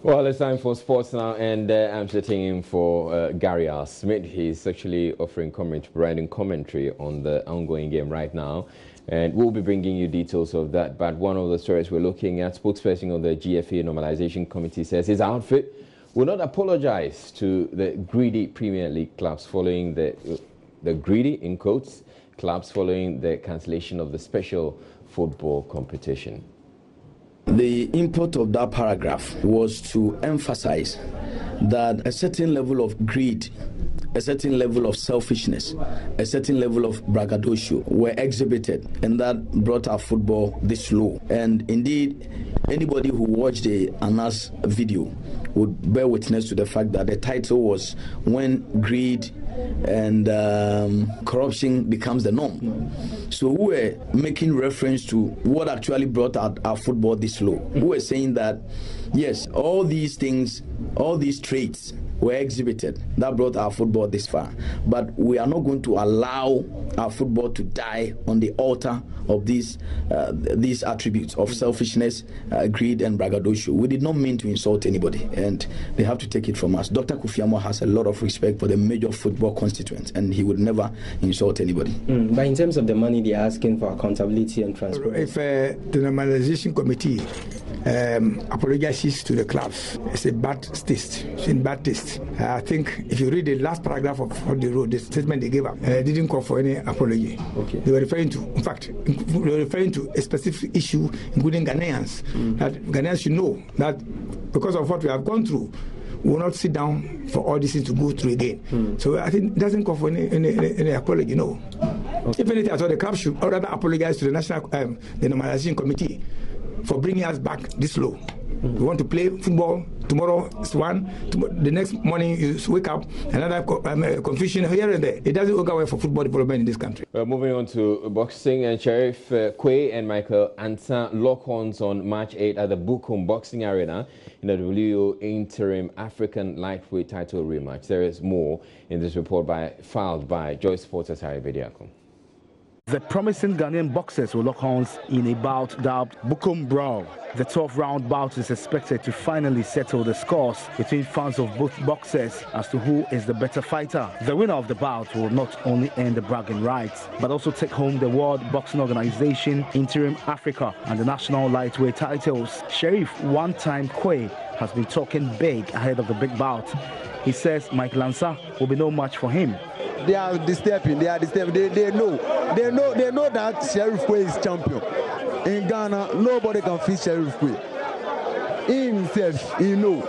Well, it's time for sports now, and I'm sitting in for Gary R. Smith. He's actually offering commentary on the ongoing game right now, and we'll be bringing you details of that. But one of the stories we're looking at, spokesperson of the GFA Normalization Committee says his outfit will not apologize to the greedy Premier League clubs following the greedy, in quotes, clubs following the cancellation of the special football competition. The import of that paragraph was to emphasize that a certain level of greed, a certain level of selfishness, a certain level of braggadocio were exhibited, and that brought our football this low. And indeed, anybody who watched the Anas video would bear witness to the fact that the title was "When Greed and Corruption Becomes the Norm." So we were making reference to what actually brought our football this low. We were saying that, yes, all these things, all these traits were exhibited that brought our football this far. But we are not going to allow our football to die on the altar of these attributes of selfishness, greed, and braggadocio. We did not mean to insult anybody, and they have to take it from us. Dr. Kofi Amoah has a lot of respect for the major football constituents, and he would never insult anybody. But in terms of the money they're asking for accountability and transparency, if the Normalization Committee apologizes to the clubs, it's a bad taste. It's in bad taste. I think if you read the last paragraph of what they wrote, the statement they gave up, didn't call for any apology. Okay. They were referring to, in fact, they were referring to a specific issue, including Ghanaians. That Ghanaians should know that because of what we have gone through, we will not sit down for all this to go through again. So I think it doesn't call for any apology, no. Okay. If anything, I thought the club should rather apologize to the the Normalization Committee for bringing us back this low. We want to play football. Tomorrow is one. The next morning you wake up, another confusion here and there. It doesn't work out well for football development in this country. Moving on to boxing, and Sheriff Quay and Michael Ansah lock horns on March 8 at the Bukom Boxing Arena in the WO Interim African Lightweight Title rematch. There is more in this report filed by Joyce Porter Bediako. The promising Ghanaian boxers will lock horns in a bout dubbed Bukom Brawl. The 12-round bout is expected to finally settle the scores between fans of both boxers as to who is the better fighter. The winner of the bout will not only earn the bragging rights, but also take home the World Boxing Organization, Interim Africa, and the national lightweight titles. Sheriff one-time Quay has been talking big ahead of the big bout. He says Michael Ansah will be no match for him. They are disturbing. They know that Sheriff Quay is champion. In Ghana, nobody can fit Sheriff Quay. He himself, he know.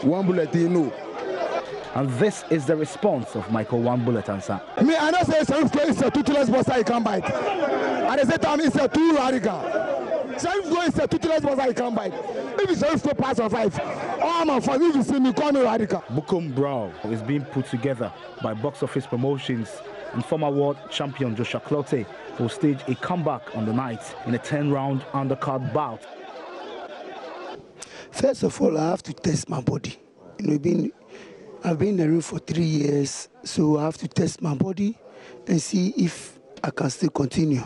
One bullet, he know. And this is the response of Michael One Bullet Ansah. Me, I know say Sheriff Quay is a toothless boxer, he can't bite. At the same time, he's a too radical. Sheriff Quay is a toothless boxer, he can't bite. If it's Sheriff Quay pass or 5, oh my father, if you see me, call me radical. Bukom Brawl is being put together by Box Office Promotions, and former world champion Joshua Clottey will stage a comeback on the night in a 10-round undercard bout. First of all, I have to test my body. I've been in the ring for 3 years, so I have to test my body and see if I can still continue.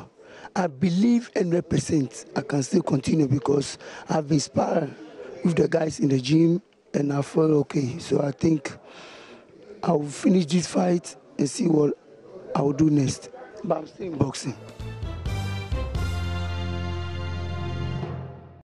I believe 100% I can still continue because I've been sparring with the guys in the gym and I feel okay. So I think I will finish this fight and see what I will do next. But I'm still in boxing.